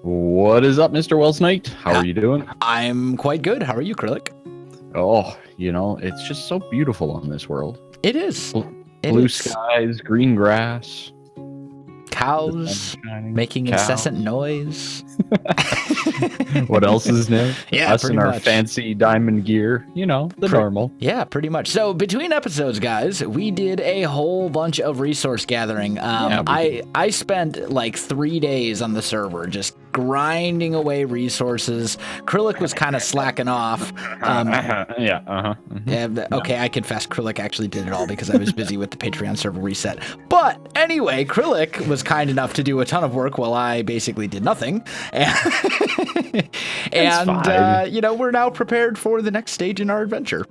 What is up, Mr. Welsknight? How are you doing? I'm quite good. How are you, Kryllyk? Oh, it's just so beautiful on this world. It is. Blue skies, green grass. Cows making incessant noise. What else is new? Yeah, Us in our fancy diamond gear. The normal. Yeah, pretty much. So between episodes, guys, we did a whole bunch of resource gathering. I spent like 3 days on the server just grinding away resources. Kryllyk was kind of slacking off. Okay, I confess Kryllyk actually did it all because I was busy with the Patreon server reset. But anyway, Kryllyk was kind enough to do a ton of work while I basically did nothing. And we're now prepared for the next stage in our adventure.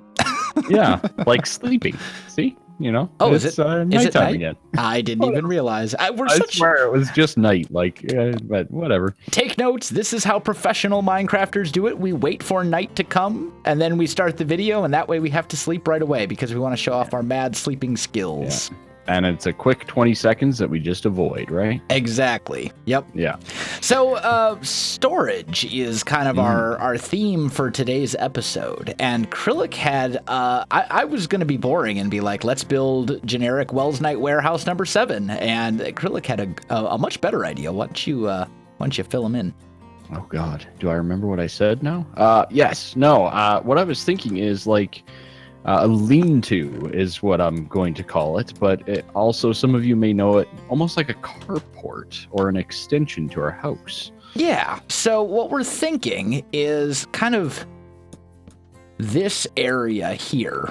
Yeah, like sleeping. See? Is it nighttime again? I didn't even realize. I swear it was just night, but whatever. Take notes. This is how professional Minecrafters do it. We wait for night to come, and then we start the video, and that way we have to sleep right away because we want to show off our mad sleeping skills. Yeah. And it's a quick 20 seconds that we just avoid, right? Exactly. Yep. Yeah. So storage is kind of our theme for today's episode. And Kryllyk had, I was going to be boring and be like, let's build generic Welsknight warehouse number 7. And Kryllyk had a much better idea. Why don't you fill him in? Oh, God. Do I remember what I said now? Yes. No. What I was thinking is a lean-to is what I'm going to call it, but also some of you may know it almost like a carport or an extension to our house. Yeah, so what we're thinking is kind of this area here.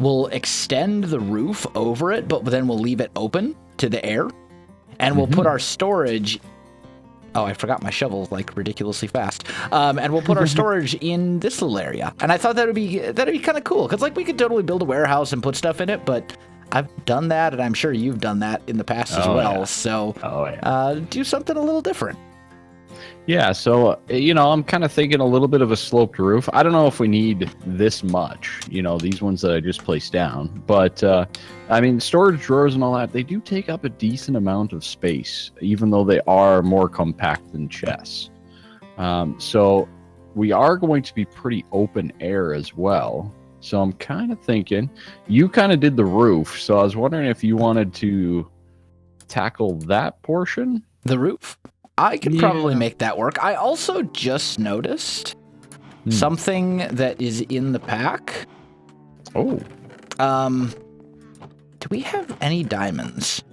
We'll extend the roof over it, but then we'll leave it open to the air, and we'll put our storage... Oh, I forgot my shovel like ridiculously fast. And we'll put our storage in this little area. And I thought that'd be kind of cool because we could totally build a warehouse and put stuff in it, but I've done that, and I'm sure you've done that in the past as well. Yeah. So do something a little different. Yeah, so, I'm kind of thinking a little bit of a sloped roof. I don't know if we need this much, these ones that I just placed down. But, storage drawers and all that, they do take up a decent amount of space, even though they are more compact than chests. So we are going to be pretty open air as well. So I'm kind of thinking, you kind of did the roof, so I was wondering if you wanted to tackle that portion? The roof? I could probably make that work. I also just noticed something that is in the pack. Oh. Do we have any diamonds?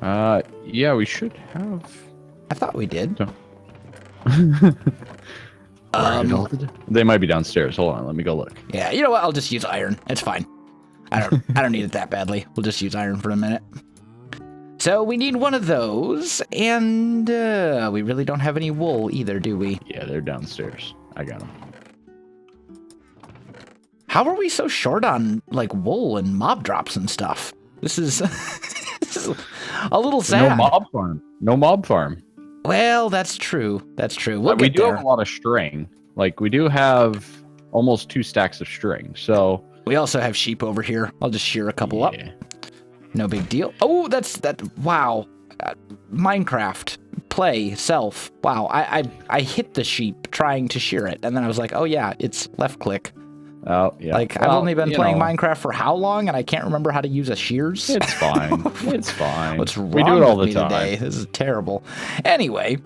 Yeah, we should have. I thought we did. They might be downstairs. Hold on, let me go look. Yeah, you know what? I'll just use iron. It's fine. I don't need it that badly. We'll just use iron for a minute. So we need one of those, and we really don't have any wool either, do we? Yeah, they're downstairs. I got them. How are we so short on wool and mob drops and stuff? This is a little sad. No mob farm. Well, that's true. We do have a lot of string. We do have almost 2 stacks of string. So we also have sheep over here. I'll just shear a couple up. No big deal. Oh, wow. Minecraft, play, self. Wow, I hit the sheep trying to shear it, and then I was like, oh yeah, it's left click. Oh, yeah. I've only been playing Minecraft for how long, and I can't remember how to use a shears? It's fine. It's fine. What's wrong we do it all the with me time. Today? This is terrible. Anyway.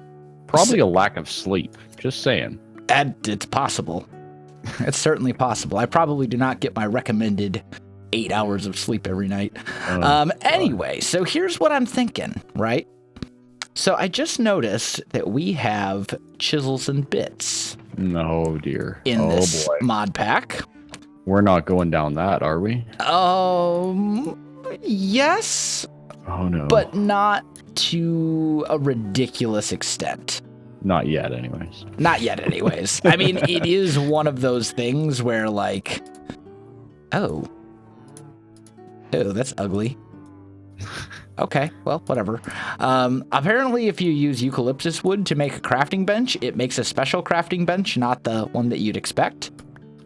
Probably a lack of sleep. Just saying. It's possible. It's certainly possible. I probably do not get my recommended 8 hours of sleep every night. Anyway, so here's what I'm thinking, right? So I just noticed that we have chisels and bits. No, dear. In this mod pack. We're not going down that, are we? Yes. Oh, no. But not to a ridiculous extent. Not yet, anyways. I mean, it is one of those things where, oh, that's ugly. Okay, well, whatever. Apparently, if you use eucalyptus wood to make a crafting bench, it makes a special crafting bench, not the one that you'd expect.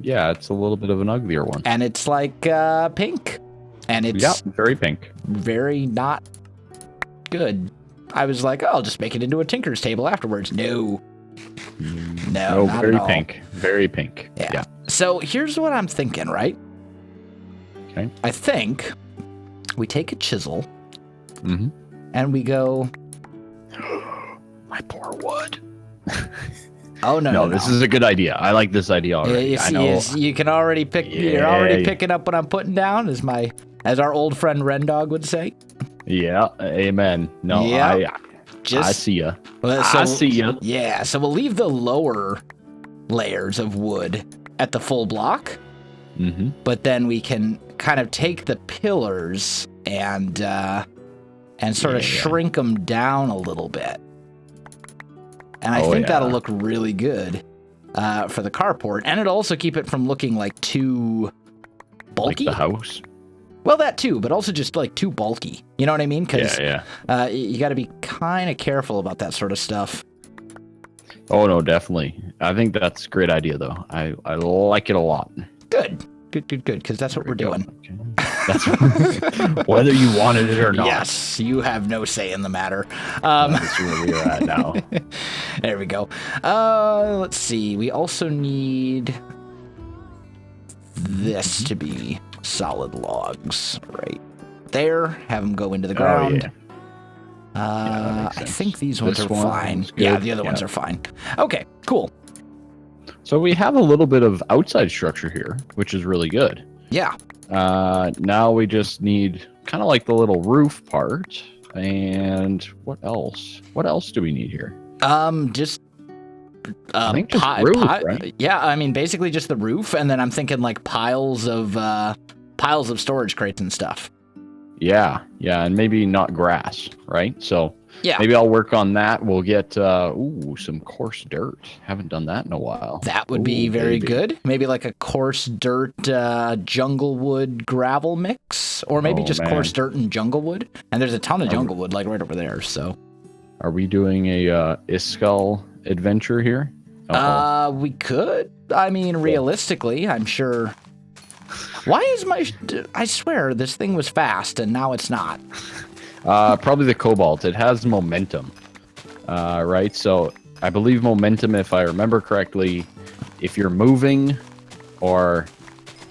Yeah, it's a little bit of an uglier one. And it's pink. And it's very pink. Very not good. I was like, oh, I'll just make it into a tinker's table afterwards. No. No, not very at all. pink. Very pink. Yeah. So here's what I'm thinking, right? Okay. I think we take a chisel Mm-hmm. and we go. My poor wood. Oh no! This is a good idea. I like this idea already. You can already pick. You're already picking up what I'm putting down, as our old friend Rendog would say. Yeah. Amen. No. Yep. I see ya. I see ya. Yeah. So we'll leave the lower layers of wood at the full block. Mm-hmm. But then we can kind of take the pillars and sort of shrink them down a little bit. And I think that'll look really good for the carport. And it'll also keep it from looking like too bulky. Like the house? Well, that too, but also just like too bulky. You know what I mean? Because you got to be kind of careful about that sort of stuff. Oh, no, definitely. I think that's a great idea, though. I like it a lot. Good. Because that's what we're doing. Okay. That's whether you wanted it or not. Yes, you have no say in the matter. That's where we are at now. There we go. Let's see. We also need this to be solid logs right there. Have them go into the ground. I think these ones are fine. Yeah, the other ones are fine. Okay, cool. So we have a little bit of outside structure here, which is really good. Yeah. Now we just need kind of like the little roof part. And what else? What else do we need here? I think just roof, right? Yeah, I mean basically just the roof, and then I'm thinking like piles of storage crates and stuff. Yeah, and maybe not grass, right? So yeah, maybe I'll work on that. We'll get some coarse dirt. Haven't done that in a while. That would be very good. Maybe like a coarse dirt jungle wood gravel mix, or maybe just coarse dirt and jungle wood. And there's a ton of jungle wood like right over there. So, are we doing a Iskall adventure here? We could. I mean, realistically, I'm sure. Why is I swear this thing was fast and now it's not. Probably the cobalt. It has momentum, right? So I believe momentum, if I remember correctly, if you're moving, or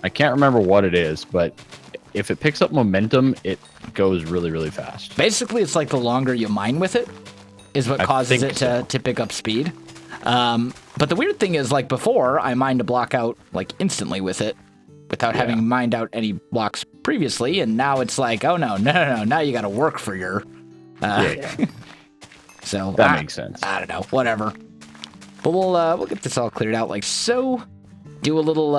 I can't remember what it is, but if it picks up momentum, it goes really, really fast. Basically, it's like the longer you mine with it is what causes it to pick up speed. But the weird thing is, like before, I mined a block out like instantly with it, without having mined out any blocks previously, and now it's like, oh no, now you got to work for your. So that makes sense. I don't know, whatever. But we'll get this all cleared out like so. Do a little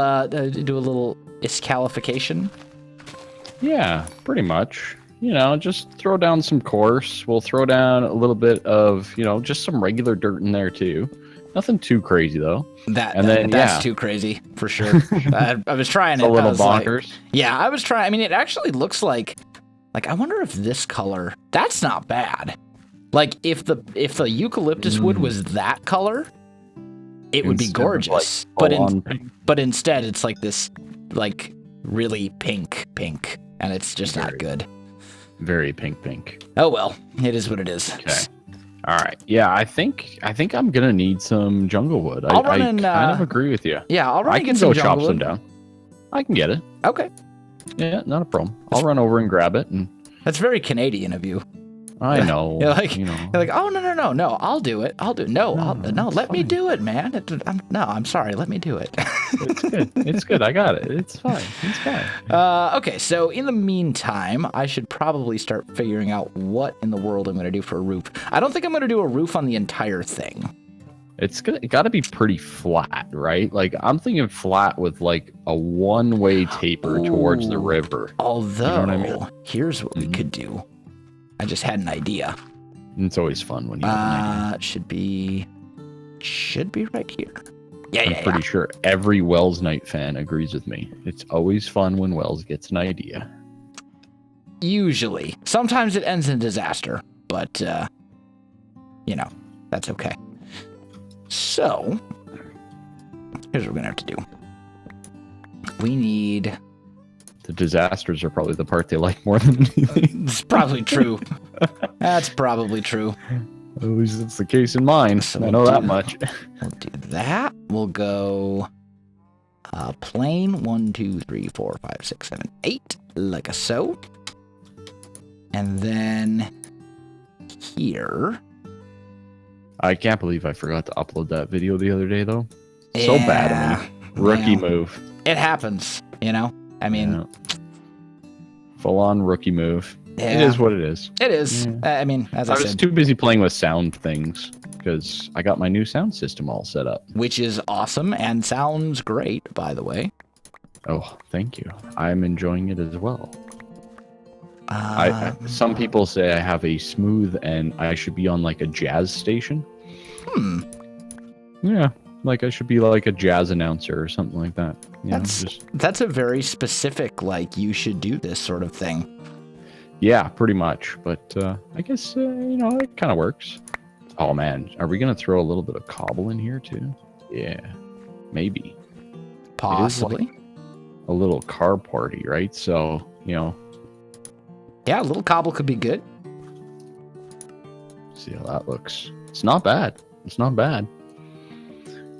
Iskallification. Yeah, pretty much. Just throw down some coarse. We'll throw down a little bit of just some regular dirt in there too. Nothing too crazy though. That's too crazy for sure. I was trying it. A little bonkers. I was trying. I mean, it actually looks like I wonder if this color. That's not bad. Like if the eucalyptus wood was that color, it would be gorgeous. But instead, it's like this, like really pink, and it's just not good. Very pink. Oh well, it is what it is. Okay. All right. Yeah, I think I'm gonna need some jungle wood. I kind of agree with you. Yeah, I'll run and get some jungle chop wood. some down. I can get it. Okay. Yeah, not a problem. I'll run over and grab it. And that's very Canadian of you. I know. You're like, oh no, I'll do it. No, let me do it, man. I'm sorry, let me do it. It's good. I got it. It's fine. Okay, so in the meantime, I should probably start figuring out what in the world I'm going to do for a roof. I don't think I'm going to do a roof on the entire thing. It got to be pretty flat, right? Like I'm thinking flat with like a one-way taper towards the river. Although, here's what we could do. I just had an idea. It's always fun when you have an idea. Should be right here. I'm pretty sure every Welsknight fan agrees with me. It's always fun when Wells gets an idea. Usually. Sometimes it ends in disaster, but, that's okay. So, here's what we're going to have to do. We need... The disasters are probably the part they like more than anything. It's probably true. That's probably true. At least it's the case in mine. So I know that much. We'll do that. We'll go plain 1, 2, 3, 4, 5, 6, 7, 8, like so. And then here. I can't believe I forgot to upload that video the other day, though. So bad of me. Rookie move. It happens, you know? I mean... Yeah. Full-on rookie move. Yeah. It is what it is. It is. Yeah. I mean, as I was said... too busy playing with sound things, because I got my new sound system all set up. Which is awesome, and sounds great, by the way. Oh, thank you. I'm enjoying it as well. Some Um, people say I have a smooth and I should be on like a jazz station. Yeah, like I should be like a jazz announcer or something like that. You know, that's a very specific, like, you should do this sort of thing. Yeah, pretty much. But I guess, you know, it kind of works. Oh, man. Are we going to throw a little bit of cobble in here, too? Yeah, maybe. Possibly. Like a little car party, right? So, you know. Yeah, a little cobble could be good. See how that looks. It's not bad. It's not bad.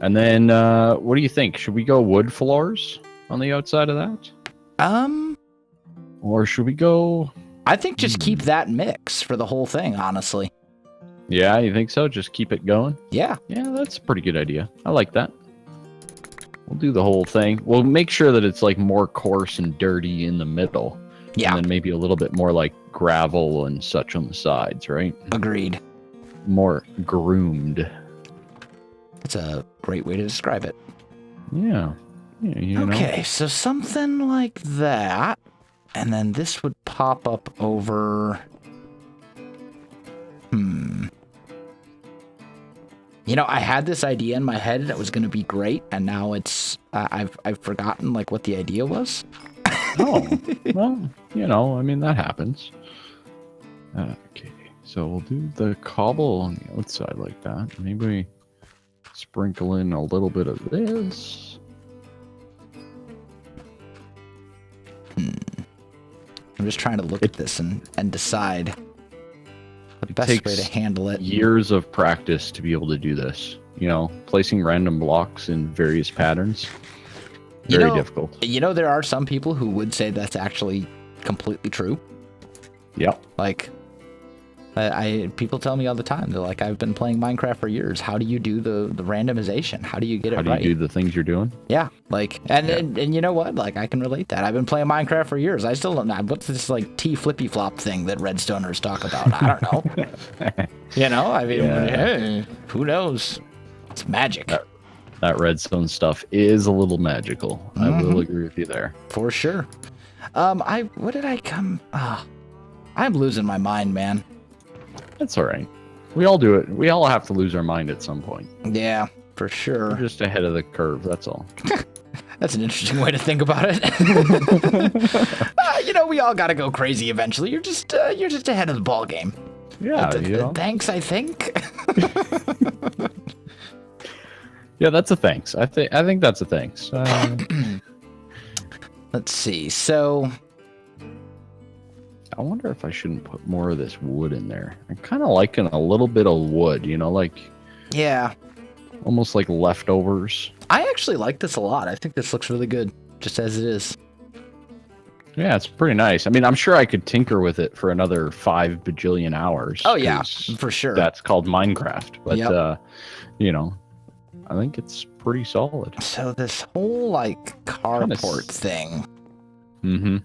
And then, what do you think? Should we go wood floors on the outside of that? Or should we go... I think just keep that mix for the whole thing, honestly. Yeah, you think so? Just keep it going? Yeah. Yeah, that's a pretty good idea. I like that. We'll do the whole thing. We'll make sure that it's like more coarse and dirty in the middle. Yeah. And then maybe a little bit more like gravel and such on the sides, right? Agreed. More groomed. That's a great way to describe it. Yeah. Yeah, you know. Okay, so something like that. And then this would pop up over... You know, I had this idea in my head that was going to be great, and now it's... I've forgotten, like, what the idea was. Oh, well, you know, I mean, that happens. Okay, so we'll do the cobble on the outside like that. Maybe we sprinkle in a little bit of this. I'm just trying to look at this and decide the best way to handle it. Years of practice to be able to do this. You know, placing random blocks in various patterns. Very difficult. You know, there are some people who would say that's actually completely true. Yep. Like, people tell me all the time, they're like, I've been playing Minecraft for years. How do you do the randomization? How do you get it right? How do you do the things you're doing? Yeah, like, and you know what? Like, I can relate that. I've been playing Minecraft for years. I still don't know. What's this, like, T-flippy flop thing that Redstoners talk about? I don't know. You know, I mean, hey, who knows? It's magic. That redstone stuff is a little magical. I will agree with you there. For sure. What did I come? I'm losing my mind, man. That's all right. We all do it. We all have to lose our mind at some point. Yeah, for sure. We're just ahead of the curve. That's all. That's an interesting way to think about it. You know, we all got to go crazy eventually. You're just ahead of the ball game. Yeah. You know? Thanks, I think. Yeah, that's a thanks. I think that's a thanks. Let's see. So, I wonder if I shouldn't put more of this wood in there. I'm kind of liking a little bit of wood, you know, like... Yeah. Almost like leftovers. I actually like this a lot. I think this looks really good, just as it is. Yeah, it's pretty nice. I mean, I'm sure I could tinker with it for another 5 bajillion hours. Oh, yeah, for sure. That's called Minecraft. But, you know, I think it's pretty solid. So this whole, like, carport thing... Mm-hmm.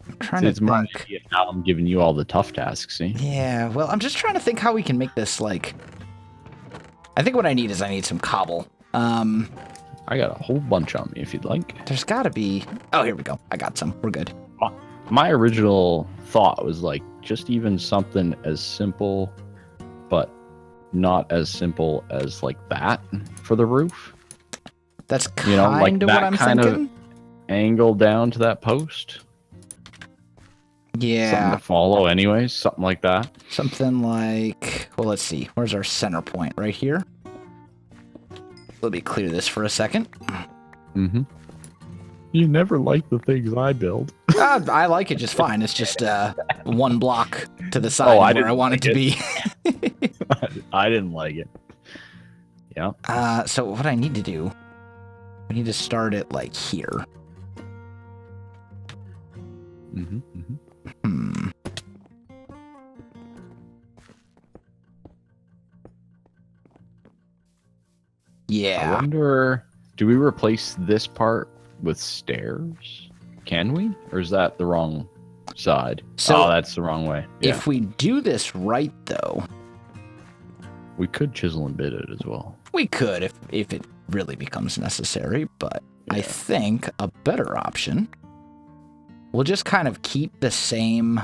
I'm trying to think. Now I'm giving you all the tough tasks, see? Yeah, well, I'm just trying to think how we can make this, like... I think what I need is some cobble. I got a whole bunch on me, if you'd like. There's got to be... Oh, here we go. I got some. We're good. My original thought was, like, just even something as simple, but not as simple as, like, that for the roof. That's kind of what I'm thinking. Angle down to that post. Yeah. Something to follow anyways, something like that. Something like, well, let's see. Where's our center point? Right here? Let me clear this for a second. Mm-hmm. You never like the things I build. I like it just fine. It's just one block to the side I where I didn't want like it to be. I didn't like it. Yeah. So what I need to do, I need to start it like here. Hmm. Yeah. I wonder, do we replace this part with stairs? Can we? Or is that the wrong side? So that's the wrong way. Yeah. If we do this right, though, We could chisel and bit it as well. we could if it really becomes necessary, but I Yeah. think a better option, we'll just kind of keep the same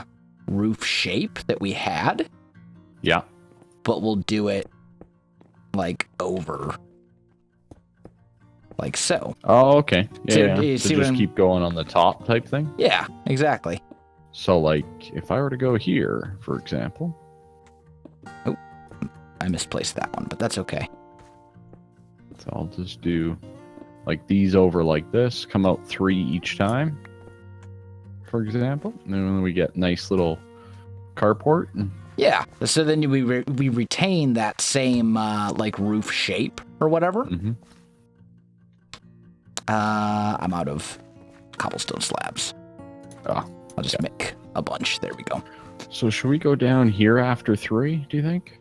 roof shape that we had, Yeah. but we'll do it like over. Like so. Oh, okay. Yeah. So, yeah. do you So see what just I'm- keep going on the top type thing. Yeah, exactly. So, like, if I were to go here, for example. I misplaced that one, but that's okay. So I'll just do like these over like this, come out 3 each time, for example. And then we get nice little carport. Yeah. So then we retain that same like roof shape or whatever. Mm-hmm. I'm out of cobblestone slabs. Ah, I'll just make a bunch. There we go. So should we go down here after 3, do you think?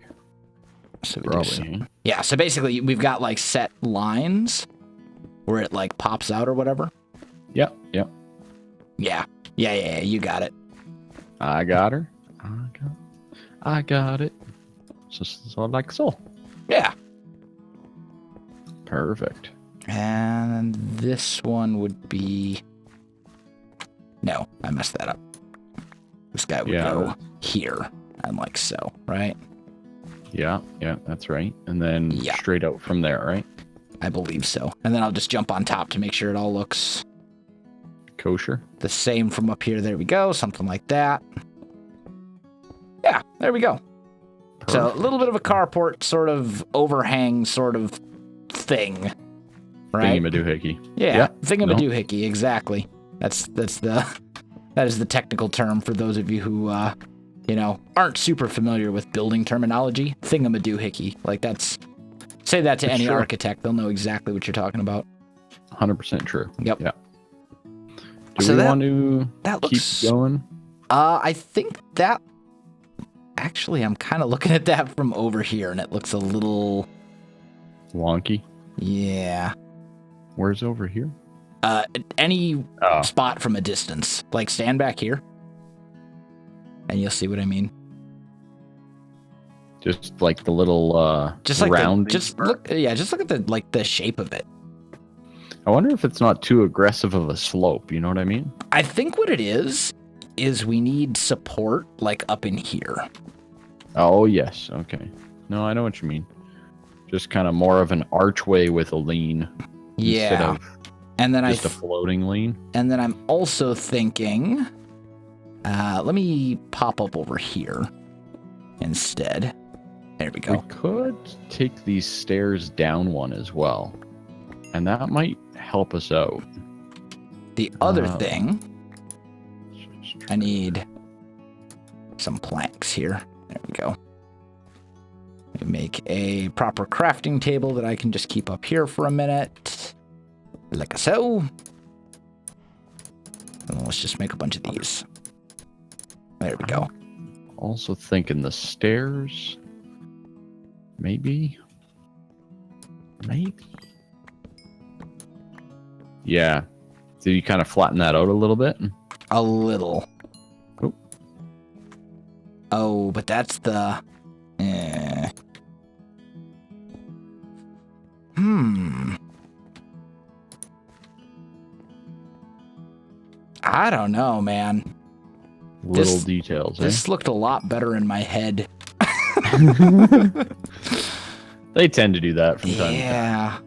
So we do Probably. some- yeah. So basically, we've got like set lines where it like pops out or whatever. Yep, yep. Yeah. Yeah. You got it. I got her. I got it. So like so. Yeah. Perfect. And this one would be. No, I messed that up. This guy would Yeah. go here and like so, right? Yeah, that's right. And then Yeah. straight out from there, right? I believe so. And then I'll just jump on top to make sure it all looks Kosher. the same from up here. There we go. Something like that. Yeah, there we go. So a Perfect. little bit of a carport sort of overhang sort of thing. Right? Thingy-madoohickey. Yeah, Yeah, thingamadoohickey, exactly. That is the technical term for those of you who aren't super familiar with building terminology. Thingamadoohickey. Like say that to any Sure. architect, they'll know exactly what you're talking about. 100% true. Yep. Yeah. Do So we that- want to That keep looks going? I think that actually I'm kind of looking at that from over here and it looks a little Wonky. yeah. Where's over here? Any Oh, spot from a distance. Like stand back here. And you'll see what I mean. just like the little Just like round. just look at the shape of it. I wonder if it's not too aggressive of a slope. You know what I mean? I think what it is we need support like up in here. Oh yes. Okay. No, I know what you mean. Just kind of more of an archway with a lean. Instead Yeah. of And then just a floating lean. and then I'm also thinking let me pop up over here instead. There we We go. could take these stairs down one as well, and that might help us out. The other Uh, thing, I need some planks here. There we go. Let me make a proper crafting table that I can just keep up here for a minute. Like so. And then let's just make a bunch of these. There we go. Also thinking the stairs. Maybe. Yeah. So you kind of flatten that out a little bit? A little. Oh. Oh, but that's the... I don't know, man. Little details, This looked a lot better in my head. They tend to do that from time to time. Yeah.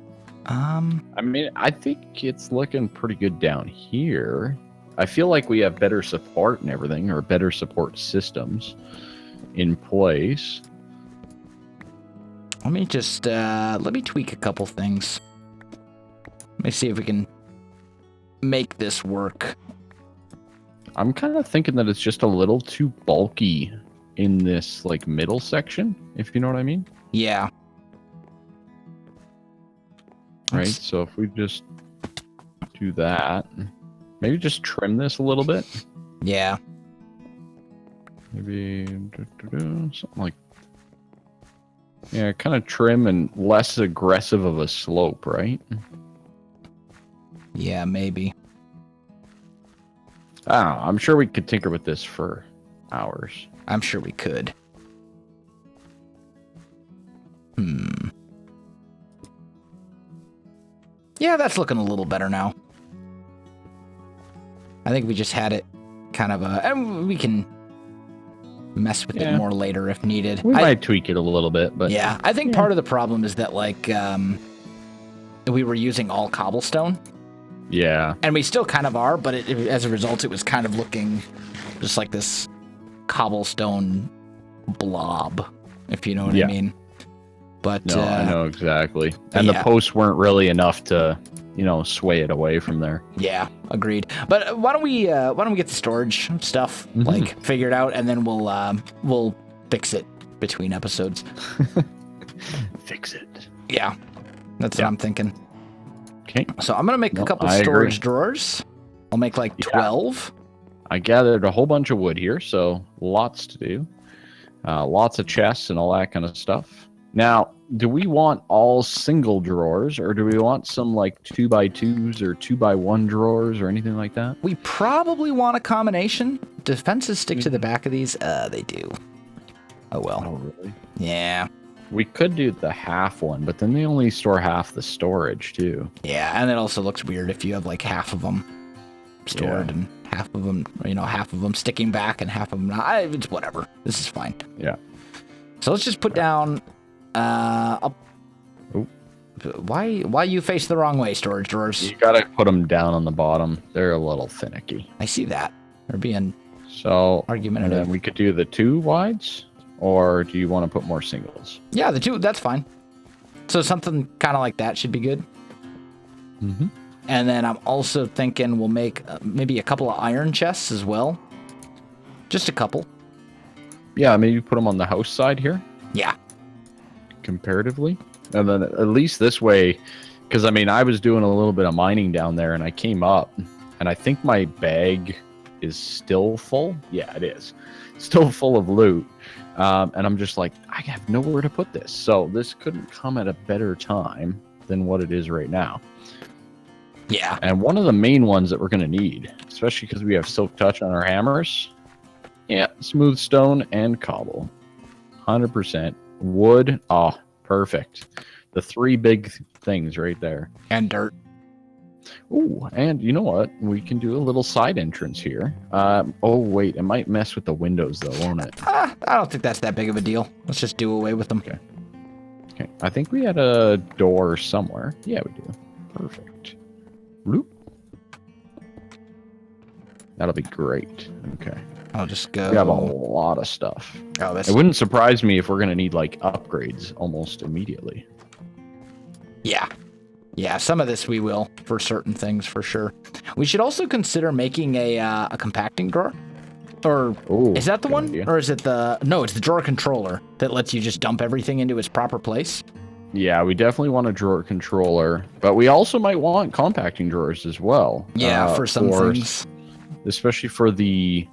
I mean, I think it's looking pretty good down here. I feel like we have better support and everything, or better support systems in place. Let me just let me tweak a couple things. Let me see if we can make this work. I'm kind of thinking that it's just a little too bulky in this like middle section, if you know what I mean. Yeah. Right. So if we just do that, maybe just trim this a little bit. Yeah. Maybe something like, yeah, kind of trim and less aggressive of a slope, right? Yeah, maybe. I don't know. I'm sure we could tinker with this for hours. I'm sure we could. Yeah, that's looking a little better now. I think we just had it kind of and we can mess with it more later if needed. We might tweak it a little bit, but yeah, I think part of the problem is that like we were using all cobblestone. Yeah. And we still kind of are, but as a result, it was kind of looking just like this cobblestone blob, if you know what I mean. But no, I know exactly. And the posts weren't really enough to, sway it away from there. Yeah, agreed. But why don't we get the storage stuff like figured out, and then we'll fix it between episodes. Fix it. Yeah, that's what I'm thinking. Okay. So I'm gonna make a couple storage drawers. I'll make like 12. I gathered a whole bunch of wood here, so lots to do. Lots of chests and all that kind of stuff. Now, do we want all single drawers, or do we want some like 2x2s or 2x1 drawers or anything like that? We probably want a combination. Defenses stick to the back of these. They do. Oh well. Oh really? Yeah. We could do the half one, but then they only store half the storage too. Yeah, and it also looks weird if you have like half of them stored and half of them sticking back and half of them not. It's whatever. This is fine. Yeah. So let's just put down. Why you face the wrong way, storage drawers? You gotta put them down on the bottom. They're a little finicky. I see that. They're being argumentative. And then we could do the 2 wides. Or do you want to put more singles? Yeah, the 2, that's fine. So something kind of like that should be good. Mm-hmm. And then I'm also thinking we'll make maybe a couple of iron chests as well. Just a couple. Yeah, maybe put them on the house side here. Yeah. Comparatively. And then at least this way, because I was doing a little bit of mining down there and I came up and I think my bag is still full. Yeah, it is. Still full of loot. And I'm just like, I have nowhere to put this. So this couldn't come at a better time than what it is right now. Yeah. And one of the main ones that we're going to need, especially because we have silk touch on our hammers. Yeah, smooth stone and cobble. 100%. Wood. Oh, perfect. The 3 big things right there. And dirt. Ooh, and you know what? We can do a little side entrance here. Oh, wait. It might mess with the windows, though, won't it? I don't think that's that big of a deal. Let's just do away with them. Okay. I think we had a door somewhere. Yeah, we do. Perfect. Bloop. That'll be great. Okay. I'll just go. We have a lot of stuff. Oh, it wouldn't surprise me if we're going to need, like, upgrades almost immediately. Yeah. Yeah, some of this we will for certain things for sure. We should also consider making a compacting drawer. Or is that the one? Idea. Or is it no, it's the drawer controller that lets you just dump everything into its proper place. Yeah, we definitely want a drawer controller, but we also might want compacting drawers as well. Yeah, for some things. Especially for the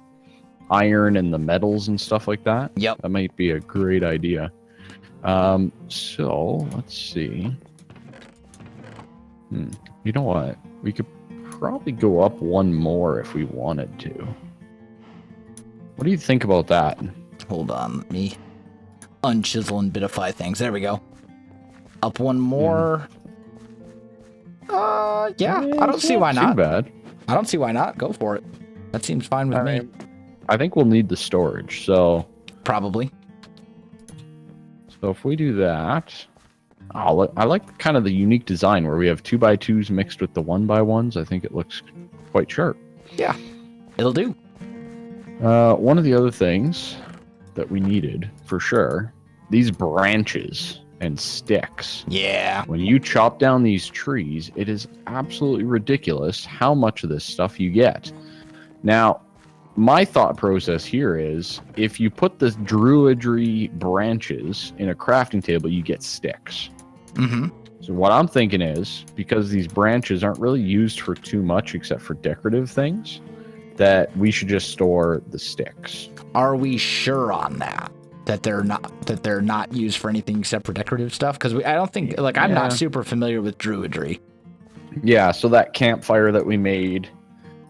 iron and the metals and stuff like that. Yep. That might be a great idea. So, let's see. You know what? We could probably go up one more if we wanted to. What do you think about that? Hold on, let me unchisel and bitify things. There we go. Up one more. Yeah, I don't see why not. Too bad. I don't see why not. Go for it. That seems fine with me. I think we'll need the storage, so probably. So if we do that, I like kind of the unique design where we have 2x2s mixed with the 1x1s. I think it looks quite sharp. Yeah, it'll do. One of the other things that we needed for sure, these branches and sticks. Yeah. When you chop down these trees, it is absolutely ridiculous how much of this stuff you get. Now, my thought process here is if you put the druidry branches in a crafting table, you get sticks. Mm-hmm. So what I'm thinking is, because these branches aren't really used for too much except for decorative things, that we should just store the sticks. Are we sure on that? That they're not used for anything except for decorative stuff? Because I don't think, like, I'm not super familiar with druidry. Yeah, so that campfire that we made,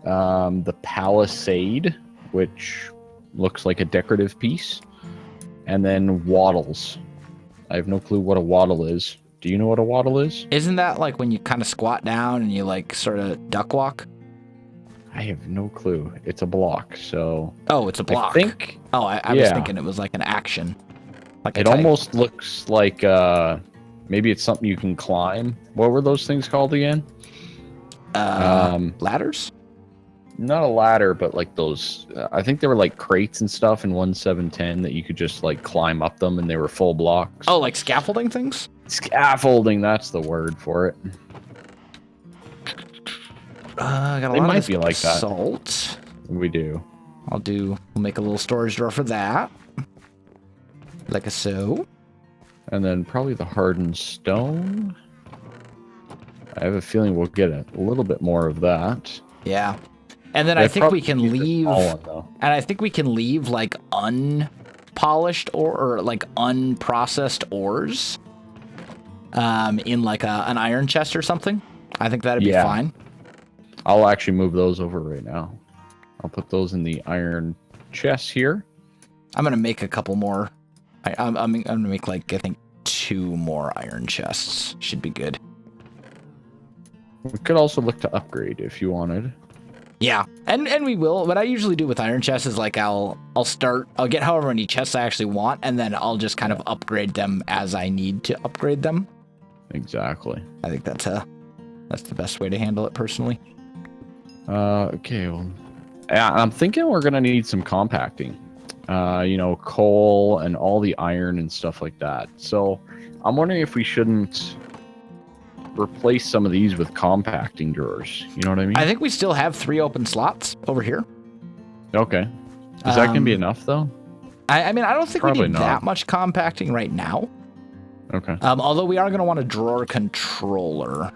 the palisade, which looks like a decorative piece, and then wattles. I have no clue what a wattle is. Do you know what a wattle is? Isn't that like when you kind of squat down and you like sort of duck walk? I have no clue. It's a block, so... Oh, it's a block. I think... Oh, I was thinking it was like an action. Like it almost looks like, maybe it's something you can climb. What were those things called again? Ladders? Not a ladder, but like those... I think they were like crates and stuff in 1.7.10 that you could just like climb up them and they were full blocks. Oh, like scaffolding things? Scaffolding, that's the word for it. Got a They lot might of be like that. salt. We do. We'll make a little storage drawer for that. Like a so. And then probably the hardened stone. I have a feeling we'll get a little bit more of that. Yeah. And then I think we can leave... though. And I think we can leave like unpolished or like unprocessed ores in like an iron chest or something. I think that'd be fine. I'll actually move those over right now. I'll put those in the iron chest here. I'm gonna make a couple more. I'm gonna make like I think 2 more iron chests. Should be good. We could also look to upgrade if you wanted. Yeah, and we will. What I usually do with iron chests is like I'll get however many chests I actually want, and then I'll just kind of upgrade them as I need to upgrade them. Exactly. I think that's the best way to handle it personally. Okay, well, I'm thinking we're gonna need some compacting. Coal and all the iron and stuff like that. So I'm wondering if we shouldn't replace some of these with compacting drawers. You know what I mean? I think we still have 3 open slots over here. Okay. Is that gonna be enough though? I mean, I don't think Probably we need not. that much compacting right now. Okay. Although we are going to want a drawer controller.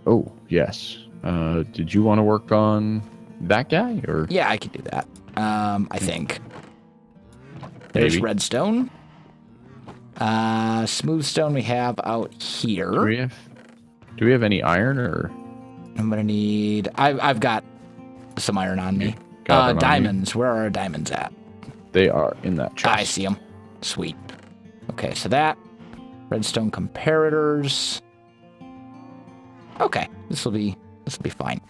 Oh, yes. Did you want to work on that guy or? Yeah, I could do that. I think. There's Maybe. redstone. Smooth stone we have out here. Do we have any iron or? I'm gonna need. I've got some iron on me. Got them on Diamonds. Where are our diamonds at? They are in that chest. I see them. Sweet. Okay, so that redstone comparators. Okay, this will be fine.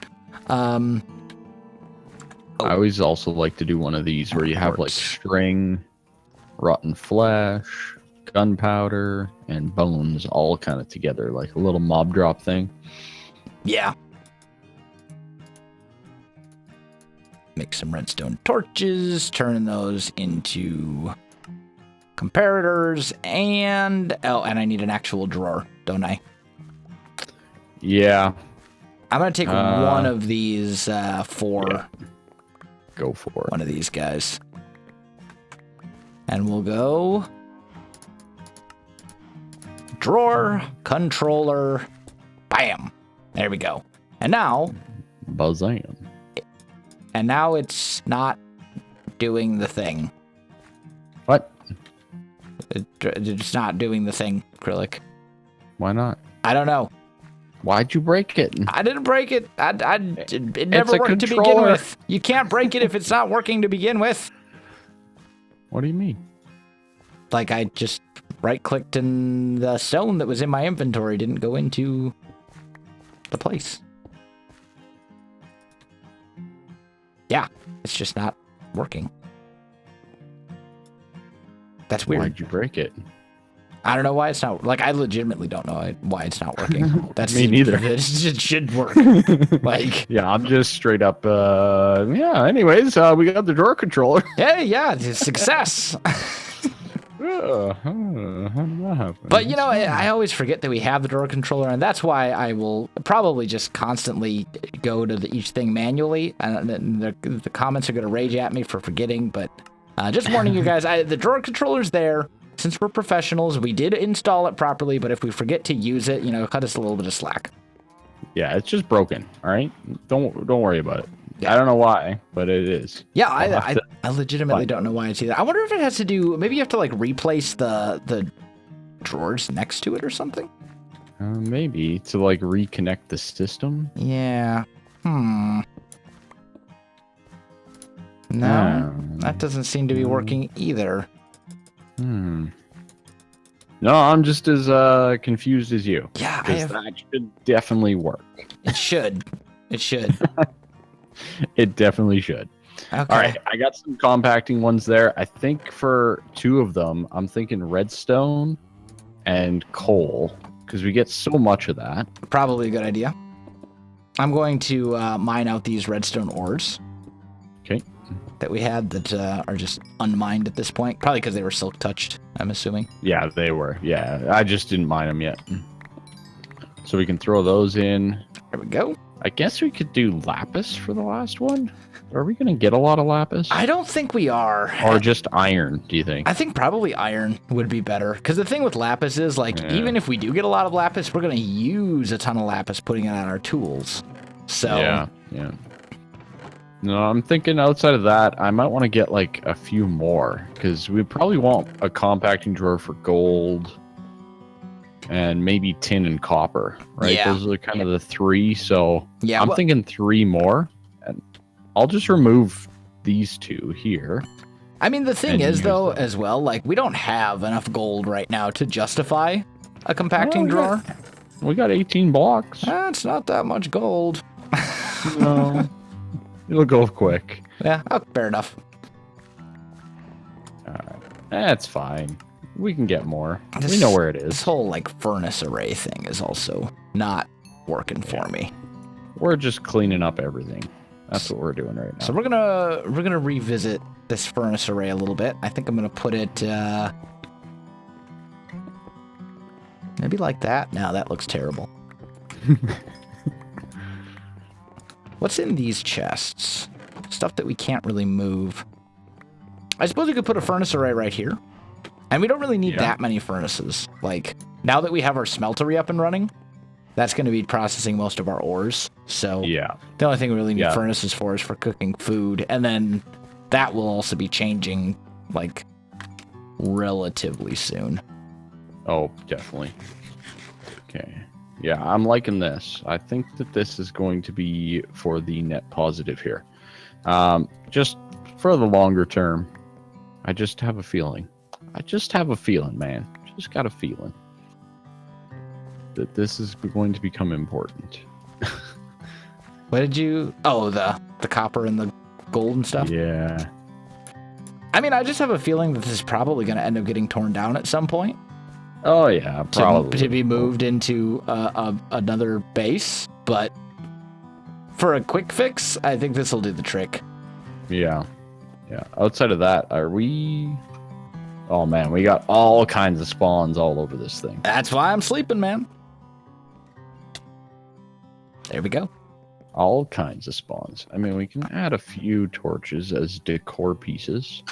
I always also like to do one of these where you have like Quartz. string, rotten flesh, gunpowder, and bones all kind of together, like a little mob drop thing. Yeah. Make some redstone torches, turn those into comparators, and I need an actual drawer, don't I? Yeah. I'm gonna take one of these for Go for it. one of these guys, and we'll go drawer controller. Bam! There we go. And now Bazam. it's not doing the thing. What? It's not doing the thing, Kryllyk. Why not? I don't know. Why'd you break it? I didn't break it. It never worked to begin controller. with. You can't break it if it's not working to begin with. What do you mean? Like I just right-clicked and the stone that was in my inventory didn't go into the place. Yeah, it's just not working. That's weird. Why'd you break it? I don't know why it's not. Like, I legitimately don't know why it's not working. That's Me neither. It should work. Like, Yeah, I'm just straight up. Anyways, we got the drawer controller. hey, yeah, it's a success. How did that happen? But, you know, I always forget that we have the door controller, and that's why I will probably just constantly go to each thing manually. And the comments are going to rage at me for forgetting, but just warning you guys, the drawer controller's there. Since we're professionals, we did install it properly, but if we forget to use it, you know, cut us a little bit of slack. Yeah, it's just broken, all right? Don't worry about it. Yeah. I don't know why, but it is. Yeah, I legitimately don't know why it's either. I wonder if it has to do, maybe you have to like replace the drawers next to it or something? Maybe to like reconnect the system. Yeah. No, that doesn't seem to be working either. No, I'm just as confused as you. Yeah, that should definitely work. It should. It should. It definitely should. Okay. All right, I got some compacting ones there. I think for 2 of them, I'm thinking redstone and coal because we get so much of that. Probably a good idea. I'm going to mine out these redstone ores. Okay. That we had that are just unmined at this point. Probably because they were silk touched, I'm assuming. Yeah, they were. Yeah, I just didn't mine them yet. So we can throw those in. There we go. I guess we could do lapis for the last one. Are we going to get a lot of lapis? I don't think we are. Or just iron, do you think? I think probably iron would be better. Because the thing with lapis is, like, even if we do get a lot of lapis, we're going to use a ton of lapis putting it on our tools. So. Yeah. No, I'm thinking outside of that, I might want to get, like, a few more. Because we probably want a compacting drawer for gold. And maybe tin and copper, right? Yeah. Those are kind of the 3. So yeah, I'm thinking 3 more. And I'll just remove these 2 here. I mean, the thing is, though, as well, like, we don't have enough gold right now to justify a compacting drawer. We got 18 blocks. That's not that much gold. No. It'll go quick. Yeah, fair enough. All right. That's fine. We can get more. We know where it is. This whole, like, furnace array thing is also not working for me. We're just cleaning up everything. That's what we're doing right now. So we're gonna revisit this furnace array a little bit. I think I'm gonna put it maybe like that. No, that looks terrible. What's in these chests? Stuff that we can't really move. I suppose we could put a furnace array right here. And we don't really need that many furnaces. Like, now that we have our smeltery up and running, that's going to be processing most of our ores. So the only thing we really need furnaces for is for cooking food. And then that will also be changing, like, relatively soon. Oh, definitely. Okay. Yeah, I'm liking this. I think that this is going to be for the net positive here. Just for the longer term, I just have a feeling. Man. Just got a feeling that this is going to become important. What did you... Oh, the copper and the gold and stuff? Yeah. I mean, I just have a feeling that this is probably going to end up getting torn down at some point. Oh, yeah, probably. To be moved into another base. But for a quick fix, I think this will do the trick. Yeah. Outside of that, are we... Oh, man, we got all kinds of spawns all over this thing. That's why I'm sleeping, man. There we go. All kinds of spawns. I mean, we can add a few torches as decor pieces.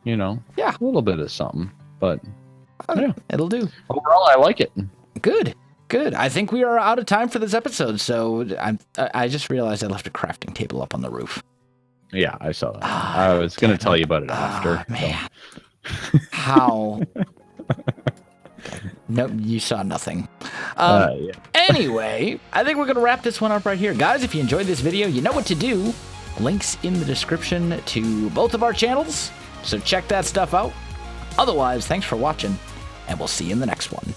You know? Yeah. A little bit of something, but... Yeah. It'll do. Overall, I like it. Good. I think we are out of time for this episode, so I just realized I left a crafting table up on the roof. Yeah, I saw that. I was going to tell you about it after. Man. So. How? Nope, you saw nothing. Anyway, I think we're going to wrap this one up right here. Guys, if you enjoyed this video, you know what to do. Links in the description to both of our channels, so check that stuff out. Otherwise, thanks for watching, and we'll see you in the next one.